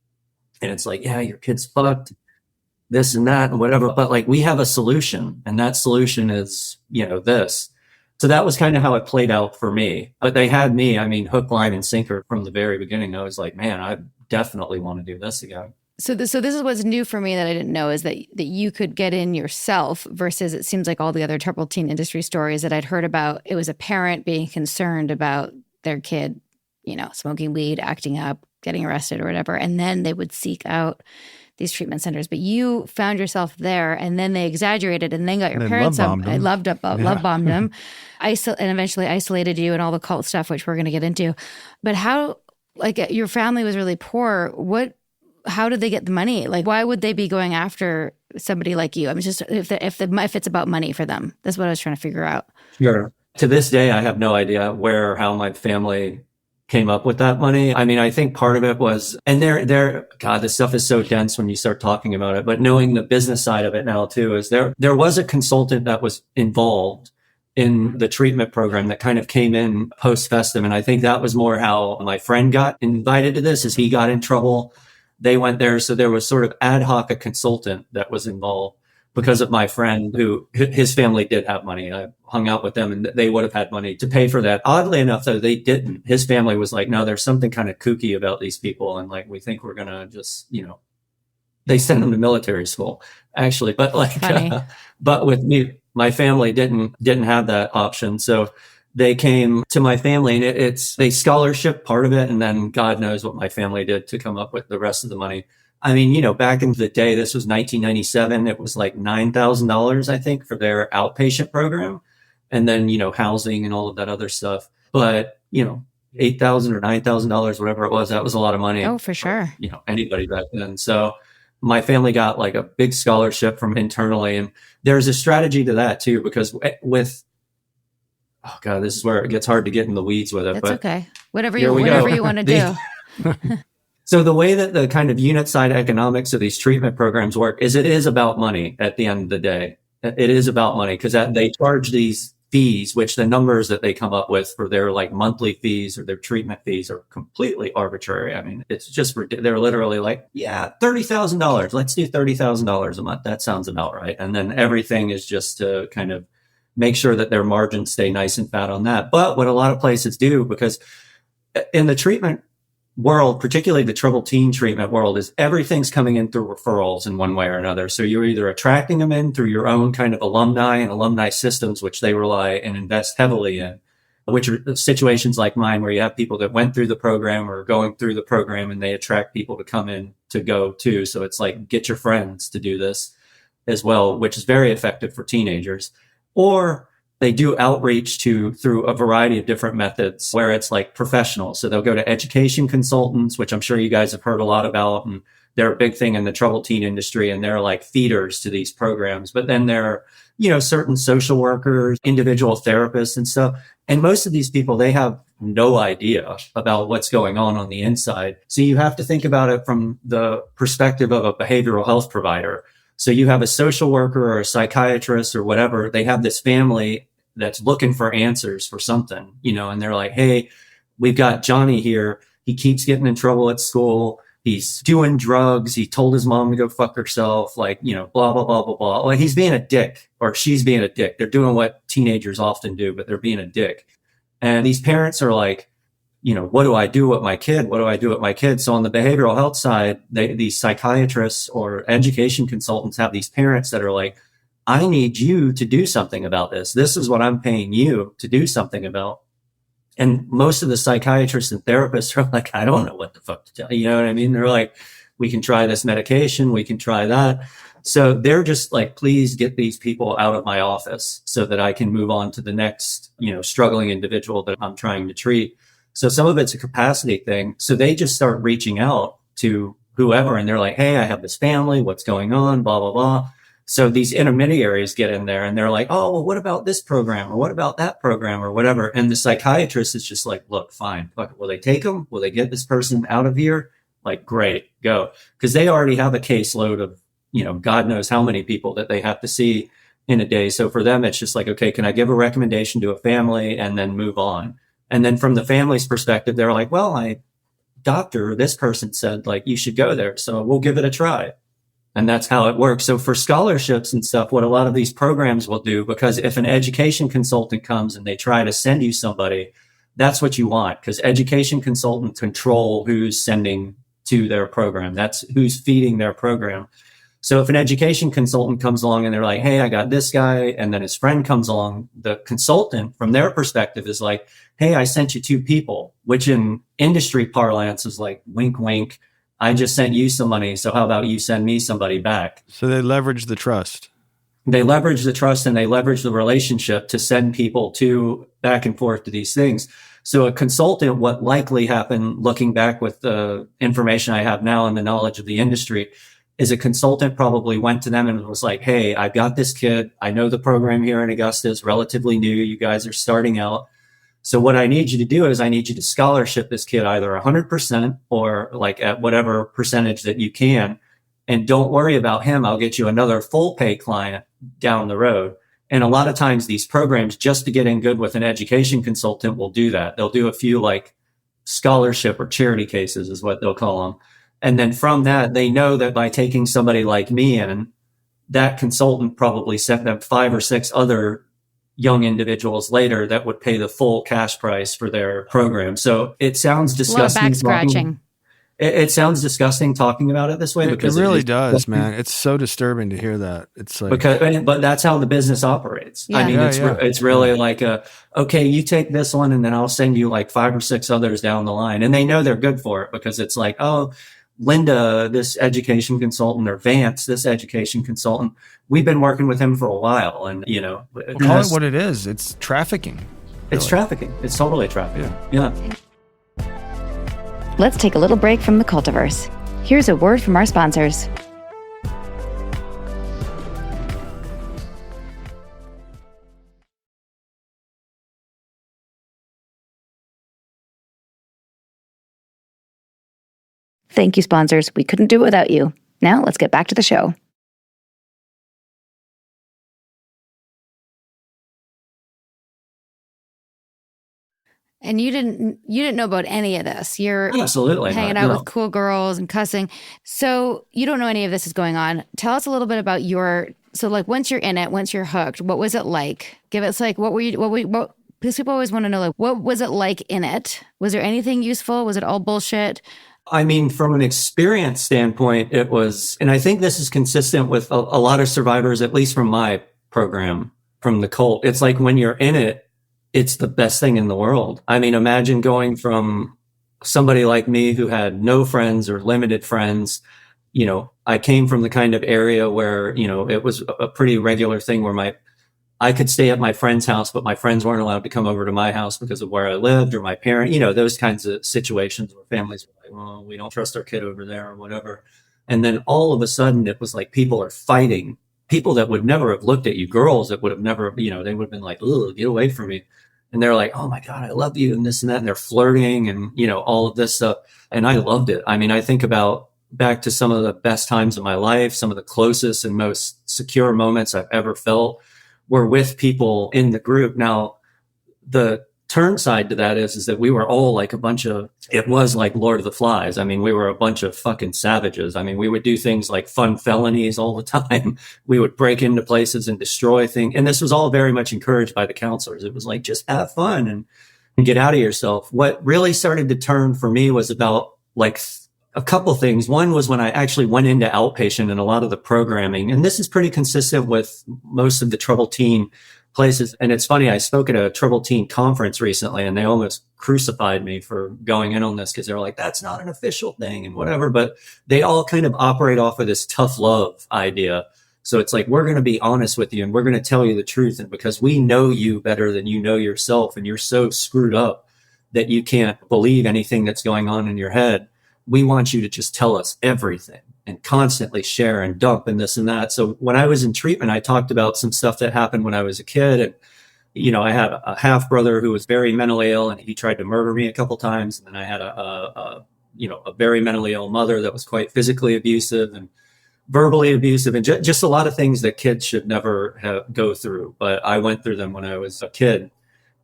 and it's like, yeah, your kid's fucked, this and that and whatever. But like, we have a solution, and that solution is, this. So that was kind of how it played out for me. But they had me, hook, line, and sinker from the very beginning. I was like, man, I definitely want to do this again. So this is what's new for me that I didn't know, is that you could get in yourself, versus it seems like all the other troubled teen industry stories that I'd heard about, it was a parent being concerned about their kid, smoking weed, acting up, getting arrested or whatever. And then they would seek out these treatment centers. But you found yourself there, and then they exaggerated and then got your parents up. I love bombed them. And eventually isolated you and all the cult stuff, which we're going to get into. But how, like, your family was really poor. What how did they get the money? Like, why would they be going after somebody like you? I mean, just if it's about money for them, that's what I was trying to figure out. Sure. To this day, I have no idea where or how my family came up with that money. I mean, I think part of it was, and God, this stuff is so dense when you start talking about it, but knowing the business side of it now too, is there was a consultant that was involved in the treatment program that kind of came in post festum. And I think that was more how my friend got invited to this, as he got in trouble. They went there. So there was sort of ad hoc a consultant that was involved because of my friend, who his family did have money. I hung out with them and they would have had money to pay for that. Oddly enough, though, they didn't. His family was like, no, there's something kind of kooky about these people. And like, we think we're going to just, they sent them to military school actually. But like, but with me, my family didn't have that option. So they came to my family, and it's a scholarship part of it. And then God knows what my family did to come up with the rest of the money. I mean, back in the day, this was 1997. It was like $9,000, I think, for their outpatient program. And then, housing and all of that other stuff. But, $8,000 or $9,000, whatever it was, that was a lot of money. Oh, for sure. Anybody back then. So my family got like a big scholarship from internally. And there's a strategy to that too, because this is where it gets hard to get in the weeds with it. That's okay. Whatever you want to do. So the way that the kind of unit side economics of these treatment programs work is it is about money at the end of the day. It is about money because they charge these fees, which the numbers that they come up with for their like monthly fees or their treatment fees are completely arbitrary. I mean, it's just, they're literally like, yeah, $30,000. Let's do $30,000 a month. That sounds about right. And then everything is just to kind of make sure that their margins stay nice and fat on that. But what a lot of places do, because in the treatment world, particularly the troubled teen treatment world, is everything's coming in through referrals in one way or another. So you're either attracting them in through your own kind of alumni and alumni systems, which they rely and invest heavily in, which are situations like mine where you have people that went through the program or going through the program and they attract people to come in to go too. So it's like, get your friends to do this as well, which is very effective for teenagers. Or they do outreach through a variety of different methods where it's like professional. So they'll go to education consultants, which I'm sure you guys have heard a lot about. And they're a big thing in the troubled teen industry. And they're like feeders to these programs. But then there are, certain social workers, individual therapists and stuff. And most of these people, they have no idea about what's going on the inside. So you have to think about it from the perspective of a behavioral health provider. So you have a social worker or a psychiatrist or whatever. They have this family that's looking for answers for something, and they're like, hey, we've got Johnny here. He keeps getting in trouble at school. He's doing drugs. He told his mom to go fuck herself, blah, blah, blah, blah, blah. Like, he's being a dick or she's being a dick. They're doing what teenagers often do, but they're being a dick. And these parents are like, what do I do with my kid? What do I do with my kid? So on the behavioral health side, these psychiatrists or education consultants have these parents that are like, I need you to do something about this. This is what I'm paying you to do something about. And most of the psychiatrists and therapists are like, I don't know what the fuck to tell you. You know what I mean? They're like, we can try this medication. We can try that. So they're just like, please get these people out of my office so that I can move on to the next, struggling individual that I'm trying to treat. So some of it's a capacity thing. So they just start reaching out to whoever and they're like, hey, I have this family. What's going on? Blah, blah, blah. So these intermediaries get in there and they're like, oh, well, what about this program or what about that program or whatever? And the psychiatrist is just like, look, fine. Will they take them? Will they get this person out of here? Like, great, go. Because they already have a caseload of, God knows how many people that they have to see in a day. So for them, it's just like, okay, can I give a recommendation to a family and then move on? And then from the family's perspective, they're like, well, doctor, this person said like, you should go there. So we'll give it a try. And that's how it works. So for scholarships and stuff, what a lot of these programs will do, because if an education consultant comes and they try to send you somebody, that's what you want, because education consultants control who's sending to their program. That's who's feeding their program. So if an education consultant comes along and they're like, hey, I got this guy, and then his friend comes along, the consultant from their perspective is like, hey, I sent you two people, which in industry parlance is like, wink, wink. I just sent you some money. So how about you send me somebody back? So they leverage the trust. They leverage the trust and they leverage the relationship to send people back and forth to these things. So a consultant, what likely happened looking back with the information I have now and the knowledge of the industry, is a consultant probably went to them and was like, hey, I've got this kid. I know the program here in Augusta is relatively new. You guys are starting out. So what I need you to do is I need you to scholarship this kid either 100% or like at whatever percentage that you can. And don't worry about him. I'll get you another full pay client down the road. And a lot of times these programs, just to get in good with an education consultant, will do that. They'll do a few like scholarship or charity cases is what they'll call them. And then from that, they know that by taking somebody like me in, that consultant probably sent them 5 or 6 other young individuals later that would pay the full cash price for their program. So it sounds disgusting. A lot of back scratching. It sounds disgusting talking about it this way because it really does, man. It's so disturbing to hear that. It's like but that's how the business operates. Yeah. I mean, it's really like okay, you take this one and then I'll send you like 5 or 6 others down the line, and they know they're good for it because it's like, oh, Linda, this education consultant, or Vance, this education consultant, we've been working with him for a while, and call it what it is. It's trafficking. Really. It's trafficking. It's totally trafficking. Yeah. Let's take a little break from the Cultiverse. Here's a word from our sponsors. Thank you, sponsors. We couldn't do it without you. Now let's get back to the show. And you didn't know about any of this. You're absolutely hanging out with cool girls and cussing. So you don't know any of this is going on. Tell us a little bit about so like once you're in it, once you're hooked, what was it like? Give us like, because people always want to know, like, what was it like in it? Was there anything useful? Was it all bullshit? I mean, from an experience standpoint, it was, and I think this is consistent with a lot of survivors, at least from my program, from the cult. It's like when you're in it, it's the best thing in the world. I mean, imagine going from somebody like me who had no friends or limited friends. I came from the kind of area where, it was a pretty regular thing where I could stay at my friend's house, but my friends weren't allowed to come over to my house because of where I lived or my parent, those kinds of situations where families were like, well, we don't trust our kid over there or whatever. And then all of a sudden it was like people are fighting, people that would never have looked at you, girls that would have never, they would have been like, oh, get away from me. And they're like, oh my God, I love you and this and that. And they're flirting and, all of this stuff. And I loved it. I mean, I think about back to some of the best times of my life, some of the closest and most secure moments I've ever felt were with people in the group. Now, the turn side to that is that we were all like it was like Lord of the Flies. I mean, we were a bunch of fucking savages. I mean, we would do things like fun felonies all the time. We would break into places and destroy things. And this was all very much encouraged by the counselors. It was like, just have fun and get out of yourself. What really started to turn for me was about like a couple things. One was when I actually went into outpatient and a lot of the programming, and this is pretty consistent with most of the troubled teen places. And it's funny, I spoke at a troubled teen conference recently and they almost crucified me for going in on this because they were like, that's not an official thing and whatever. But they all kind of operate off of this tough love idea. So it's like, we're going to be honest with you and we're going to tell you the truth. And because we know you better than you know yourself and you're so screwed up that you can't believe anything that's going on in your head, we want you to just tell us everything and constantly share and dump and this and that. So when I was in treatment, I talked about some stuff that happened when I was a kid. And, I had a half brother who was very mentally ill and he tried to murder me a couple times. And then I had a very mentally ill mother that was quite physically abusive and verbally abusive and just a lot of things that kids should never go through. But I went through them when I was a kid.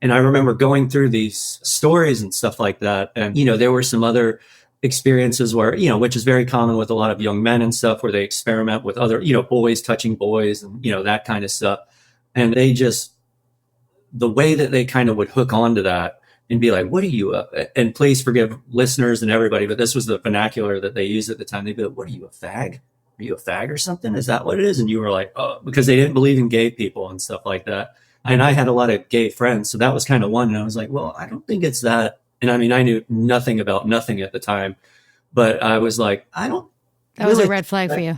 And I remember going through these stories and stuff like that. And, there were some other experiences where, which is very common with a lot of young men and stuff, where they experiment with other, boys touching boys and, that kind of stuff. And they just, the way that they kind of would hook onto that and be like, what are you, and please forgive listeners and everybody, but this was the vernacular that they used at the time. They'd be like, what are you, a fag? Are you a fag or something? Is that what it is? And you were like, oh, because they didn't believe in gay people and stuff like that. And I had a lot of gay friends. So that was kind of one. And I was like, well, I don't think it's that. And I mean, I knew nothing about nothing at the time, but I was like, that was a red flag for you.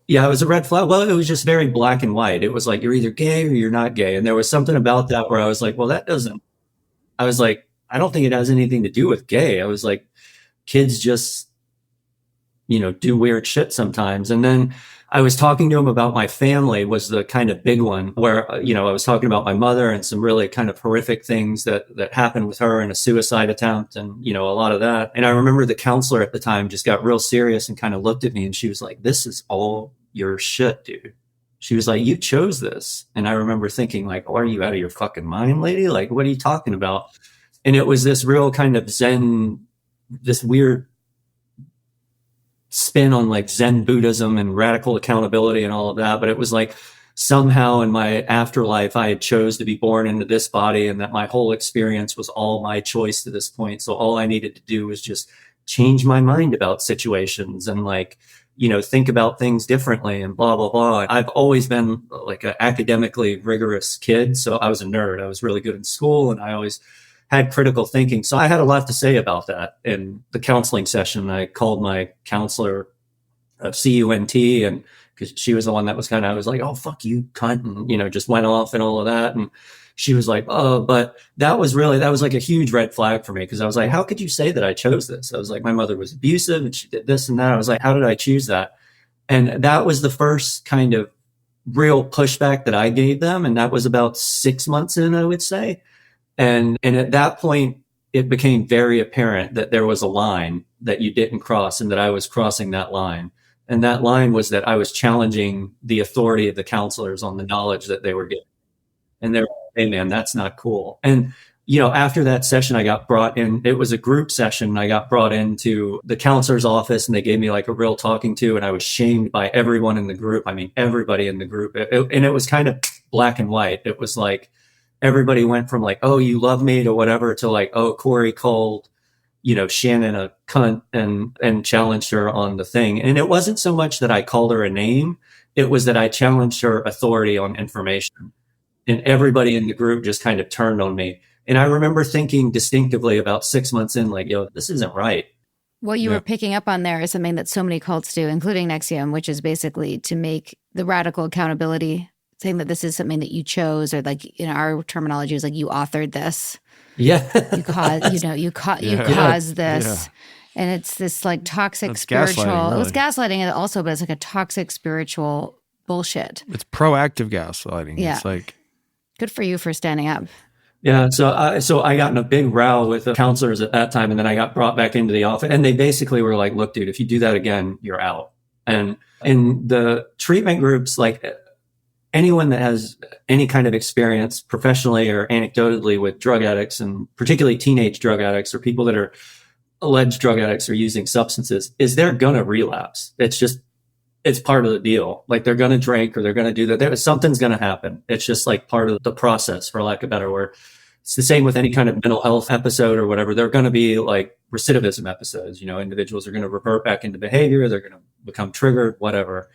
Yeah, it was a red flag. Well, it was just very black and white. It was like, you're either gay or you're not gay. And there was something about that where I was like, well, I was like, I don't think it has anything to do with gay. I was like, kids just, do weird shit sometimes. And then I was talking to him about my family was the kind of big one where, I was talking about my mother and some really kind of horrific things that happened with her and a suicide attempt and, a lot of that. And I remember the counselor at the time just got real serious and kind of looked at me and she was like, this is all your shit, dude. She was like, you chose this. And I remember thinking like, oh, are you out of your fucking mind, lady? Like, what are you talking about? And it was this real kind of Zen, this weird spin on like Zen Buddhism and radical accountability and all of that. But it was like somehow in my afterlife, I had chose to be born into this body and that my whole experience was all my choice to this point. So all I needed to do was just change my mind about situations and like, think about things differently and blah, blah, blah. I've always been like an academically rigorous kid. So I was a nerd. I was really good in school and I always had critical thinking. So I had a lot to say about that in the counseling session. I called my counselor CUNT and because she was the one that was I was like, oh, fuck you, cunt. And, just went off and all of that. And she was like, oh, but that was like a huge red flag for me. Cause I was like, how could you say that I chose this? I was like, my mother was abusive and she did this and that. I was like, how did I choose that? And that was the first kind of real pushback that I gave them. And that was about 6 months in, I would say. And at that point, it became very apparent that there was a line that you didn't cross and that I was crossing that line. And that line was that I was challenging the authority of the counselors on the knowledge that they were getting. And they're, hey man, that's not cool. And, after that session, I got brought in, it was a group session. I got brought into the counselor's office and they gave me like a real talking to, and I was shamed by everyone in the group. I mean, everybody in the group. And it was kind of black and white. It was like, everybody went from like, oh, you love me to whatever to like, oh, Corey called, Shannon a cunt and challenged her on the thing. And it wasn't so much that I called her a name. It was that I challenged her authority on information. And everybody in the group just kind of turned on me. And I remember thinking distinctively about 6 months in, like, yo, this isn't right. What you were picking up on there is something that so many cults do, including NXIVM, which is basically to make the radical accountability, saying that this is something that you chose, or like in our terminology is like you authored this. Yeah. You caused this. Yeah. And it's this like toxic That's spiritual. gaslighting, really. It was gaslighting also, but it's like a toxic spiritual bullshit. It's proactive gaslighting. Yeah. It's like, good for you for standing up. Yeah. So I got in a big row with the counselors at that time, and then I got brought back into the office, and they basically were like, look, dude, if you do that again, you're out. And in the treatment groups, like anyone that has any kind of experience professionally or anecdotally with drug addicts, and particularly teenage drug addicts or people that are alleged drug addicts or using substances, is they're going to relapse. It's part of the deal. Like they're going to drink or they're going to do that. Something's going to happen. It's just like part of the process, for lack of a better word. It's the same with any kind of mental health episode or whatever. They're going to be like recidivism episodes. Individuals are going to revert back into behavior. They're going to become triggered, whatever.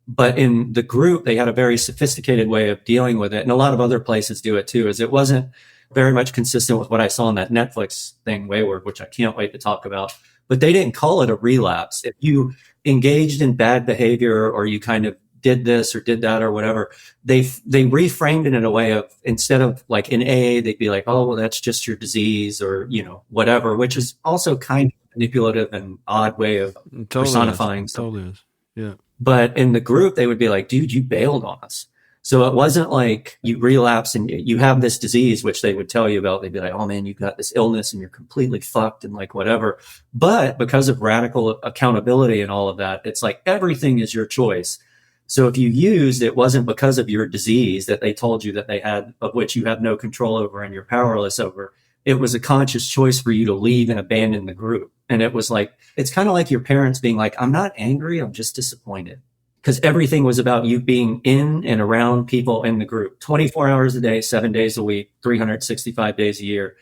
But in the group, they had a very sophisticated way of dealing with it. And a lot of other places do it too, is it wasn't very much consistent with what I saw in that Netflix thing, Wayward, which I can't wait to talk about. But they didn't call it a relapse. If you engaged in bad behavior or you kind of did this or did that or whatever, they reframed it in a way of, instead of like in AA, they'd be like, oh, well, that's just your disease or, whatever, which is also kind of manipulative and odd way of personifying something. Totally is. Yeah. But in the group, they would be like, dude, you bailed on us. So it wasn't like you relapse and you have this disease, which they would tell you about. They'd be like, oh man, you've got this illness and you're completely fucked and like whatever. But because of radical accountability and all of that, it's like everything is your choice. So if you used, it wasn't because of your disease that they told you that they had, of which you have no control over and you're powerless over. It was a conscious choice for you to leave and abandon the group. And it was like, it's kind of like your parents being like, I'm not angry, I'm just disappointed. Because everything was about you being in and around people in the group 24 hours a day, 7 days a week, 365 days a year.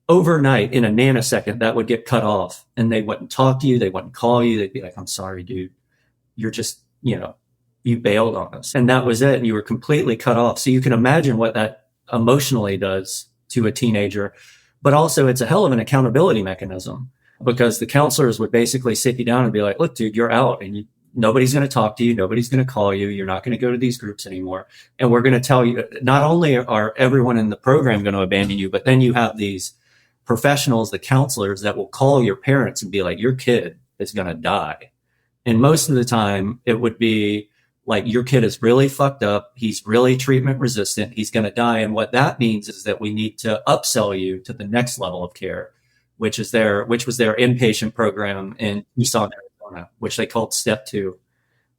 Overnight, in a nanosecond, that would get cut off and they wouldn't talk to you. They wouldn't call you. They'd be like, I'm sorry, dude. You're just, you bailed on us. And that was it. And you were completely cut off. So you can imagine what that emotionally does to a teenager. But also it's a hell of an accountability mechanism, because the counselors would basically sit you down and be like, look, dude, you're out and nobody's going to talk to you. Nobody's going to call you. You're not going to go to these groups anymore. And we're going to tell you, not only are everyone in the program going to abandon you, but then you have these professionals, the counselors that will call your parents and be like, your kid is going to die. And most of the time it would be like, your kid is really fucked up. He's really treatment resistant. He's going to die. And what that means is that we need to upsell you to the next level of care, which was their inpatient program in Tucson, Arizona, which they called Step 2.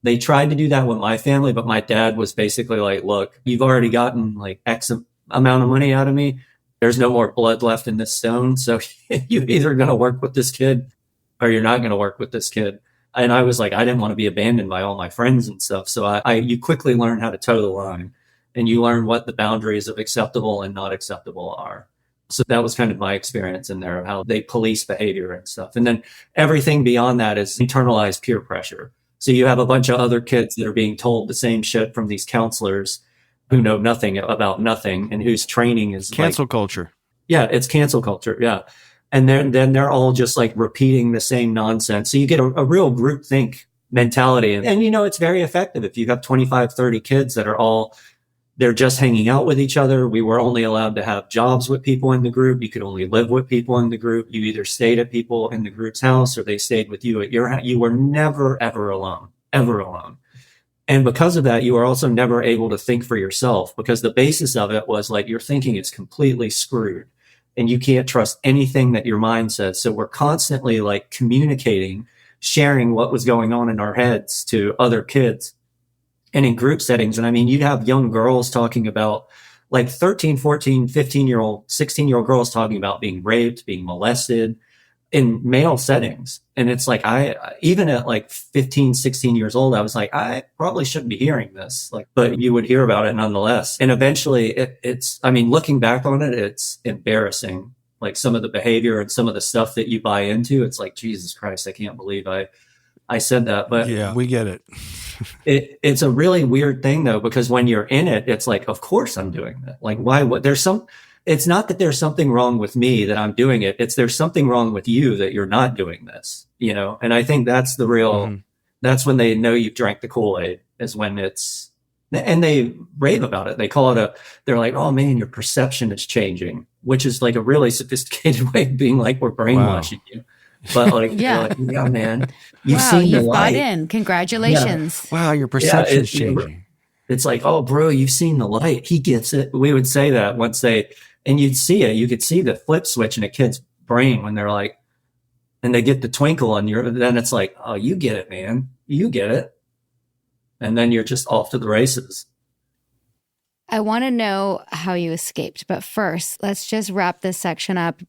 They tried to do that with my family, but my dad was basically like, look, you've already gotten like X amount of money out of me. There's no more blood left in this stone. So you're either going to work with this kid or you're not going to work with this kid. And I was like, I didn't want to be abandoned by all my friends and stuff. So you quickly learn how to toe the line, and you learn what the boundaries of acceptable and not acceptable are. So that was kind of my experience in there of how they police behavior and stuff. And then everything beyond that is internalized peer pressure. So you have a bunch of other kids that are being told the same shit from these counselors who know nothing about nothing and whose training is cancel culture. Yeah, it's cancel culture. Yeah. And then they're all just like repeating the same nonsense. So you get a real groupthink mentality. And, it's very effective if you have 25, 30 kids that are they're just hanging out with each other. We were only allowed to have jobs with people in the group. You could only live with people in the group. You either stayed at people in the group's house or they stayed with you at your house. You were never, ever alone, ever alone. And because of that, you are also never able to think for yourself, because the basis of it was like your thinking is completely screwed and you can't trust anything that your mind says. So we're constantly like communicating, sharing what was going on in our heads to other kids and in group settings. And I mean, you'd have young girls talking about like 13, 14, 15-year-old, 16-year-old girls talking about being raped, being molested in male settings. And it's like, even at like 15, 16 years old, I was like, I probably shouldn't be hearing this, but you would hear about it nonetheless. And eventually looking back on it, it's embarrassing. Like some of the behavior and some of the stuff that you buy into, it's like, Jesus Christ, I can't believe I said that. But yeah, we get it. It's a really weird thing though, because when you're in it, it's like, of course I'm doing that. Like, why? It's not that there's something wrong with me that I'm doing it. It's there's something wrong with you that you're not doing this, And I think that's the real, that's when they know you've drank the Kool-Aid, is when and they rave about it. They call it they're like, oh man, your perception is changing, which is like a really sophisticated way of being like, we're brainwashing you. But like, yeah, man, you've bought in. Congratulations. Yeah. Wow, your perception is changing. It's like, oh, bro, you've seen the light. He gets it. We would say that and you'd see it. You could see the flip switch in a kid's brain when they're like, and they get the twinkle on then it's like, oh, you get it, man. You get it. And then you're just off to the races. I want to know how you escaped. But first, let's just wrap this section up.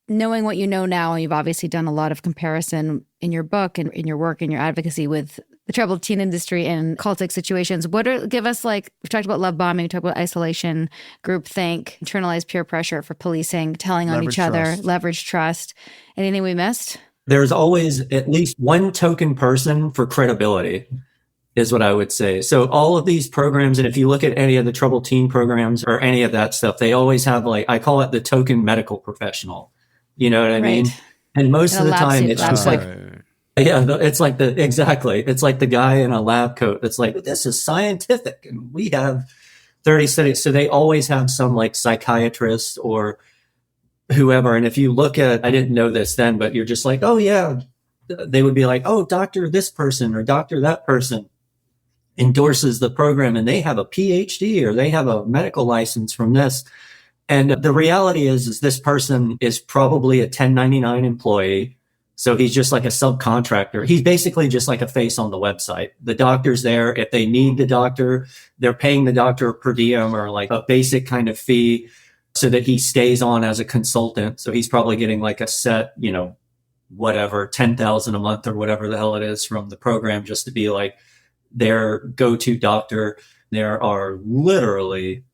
Knowing what you know now, you've obviously done a lot of comparison in your book and in your work and your advocacy with the troubled teen industry and cultic situations. Give us, we've talked about love bombing, we talked about isolation, groupthink, internalized peer pressure for policing, telling on each other, leverage trust. Anything we missed? There's always at least one token person for credibility, is what I would say. So all of these programs, and if you look at any of the troubled teen programs or any of that stuff, they always have I call it the token medical professional. You know what I mean? And most of the time it's just like, yeah, it's like it's like the guy in a lab coat that's like, this is scientific and we have 30 studies. So they always have some like psychiatrist or whoever. And if you look at, I didn't know this then, but you're just like, oh yeah, they would be like, oh, doctor this person or doctor that person endorses the program and they have a PhD or they have a medical license from this. And the reality is this person is probably a 1099 employee. So he's just like a subcontractor. He's basically just like a face on the website. The doctor's there. If they need the doctor, they're paying the doctor per diem or like a basic kind of fee so that he stays on as a consultant. So he's probably getting like a set, whatever, 10,000 a month or whatever the hell it is from the program just to be like their go-to doctor. There are literally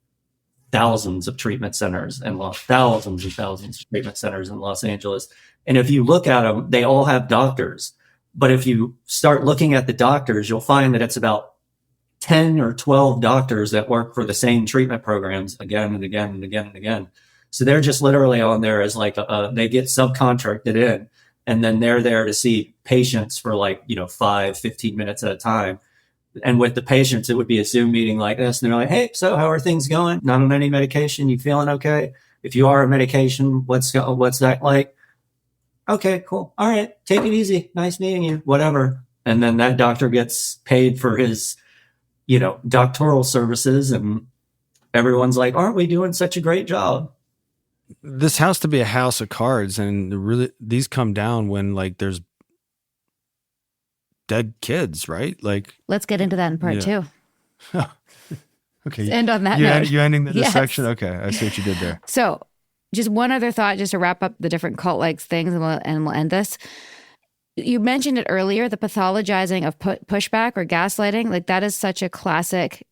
thousands of treatment centers and thousands and thousands of treatment centers in Los Angeles. And if you look at them, they all have doctors. But if you start looking at the doctors, you'll find that it's about 10 or 12 doctors that work for the same treatment programs again and again and again and again. So they're just literally on there as like, they get subcontracted in, and then they're there to see patients for 5-15 minutes at a time. And with the patients, it would be a Zoom meeting like this. And they're like, hey, so how are things going? Not on any medication? You feeling okay? If you are on medication, what's that like? Okay, cool. All right. Take it easy. Nice meeting you. Whatever. And then that doctor gets paid for his, doctoral services, and everyone's like, aren't we doing such a great job? This has to be a house of cards, and really these come down when like there's dead kids, right? Like, let's get into that in part 2. Okay. Let's end on that note. You ending this Yes. section? Okay, I see what you did there. So just one other thought, just to wrap up the different cult-like things, and we'll end this. You mentioned it earlier, the pathologizing of pushback or gaslighting. Like, that is such a classic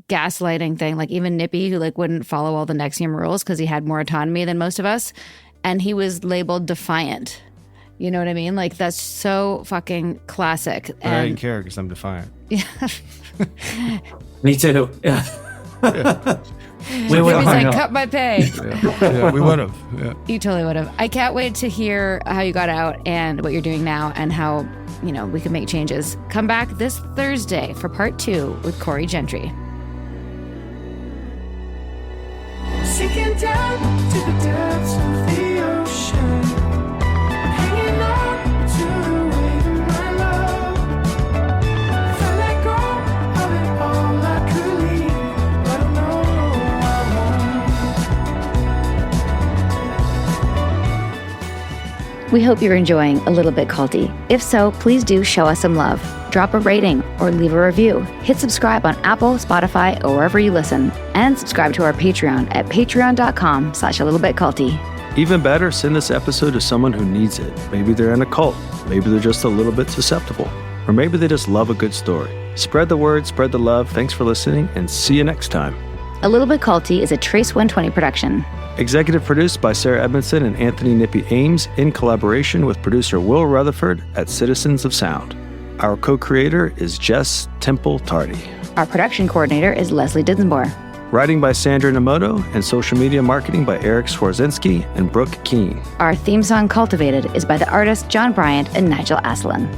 gaslighting thing. Like, even Nippy, who like wouldn't follow all the NXIVM rules because he had more autonomy than most of us, and he was labeled defiant. You know what I mean? Like, that's so fucking classic. But I didn't care because I'm defiant. Yeah. Me too. Yeah. We would have like, cut my pay. Yeah, we would have. Yeah. You totally would have. I can't wait to hear how you got out and what you're doing now, and how, we can make changes. Come back this Thursday for part 2 with Corey Jentry. Sinking down to the depths of the ocean, hanging on to the weight of my love. If I let go of it all, I could leave, but I know I won't. We hope you're enjoying A Little Bit Culty. If so, please do show us some love. Drop a rating or leave a review. Hit subscribe on Apple, Spotify, or wherever you listen. And subscribe to our Patreon at patreon.com/alittlebitculty. Even better, send this episode to someone who needs it. Maybe they're in a cult. Maybe they're just a little bit susceptible. Or maybe they just love a good story. Spread the word, spread the love. Thanks for listening, and see you next time. A Little Bit Culty is a Trace 120 production. Executive produced by Sarah Edmondson and Anthony Nippy Ames in collaboration with producer Will Rutherford at Citizens of Sound. Our co-creator is Jess Temple Tardy. Our production coordinator is Leslie Dinsmore. Writing by Sandra Namoto and social media marketing by Eric Swarzinski and Brooke Keene. Our theme song, Cultivated, is by the artists John Bryant and Nigel Aslan.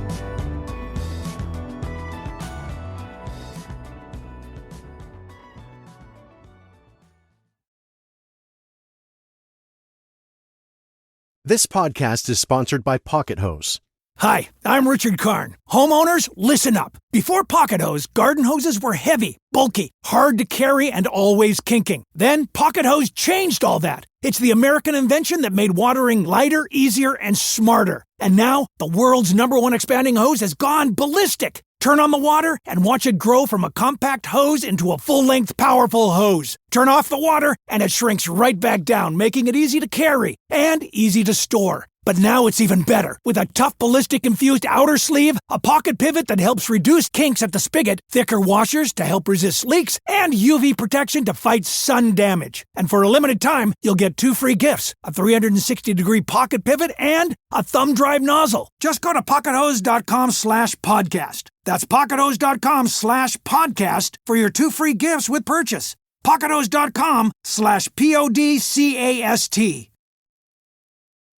This podcast is sponsored by Pocket Hose. Hi, I'm Richard Karn. Homeowners, listen up. Before Pocket Hose, garden hoses were heavy, bulky, hard to carry, and always kinking. Then Pocket Hose changed all that. It's the American invention that made watering lighter, easier, and smarter. And now, the world's #1 expanding hose has gone ballistic. Turn on the water and watch it grow from a compact hose into a full-length, powerful hose. Turn off the water and it shrinks right back down, making it easy to carry and easy to store. But now it's even better. With a tough ballistic-infused outer sleeve, a pocket pivot that helps reduce kinks at the spigot, thicker washers to help resist leaks, and UV protection to fight sun damage. And for a limited time, you'll get 2 free gifts, a 360-degree pocket pivot and a thumb drive nozzle. Just go to PocketHose.com/podcast. That's PocketHose.com/podcast for your 2 free gifts with purchase. PocketHose.com/PODCAST.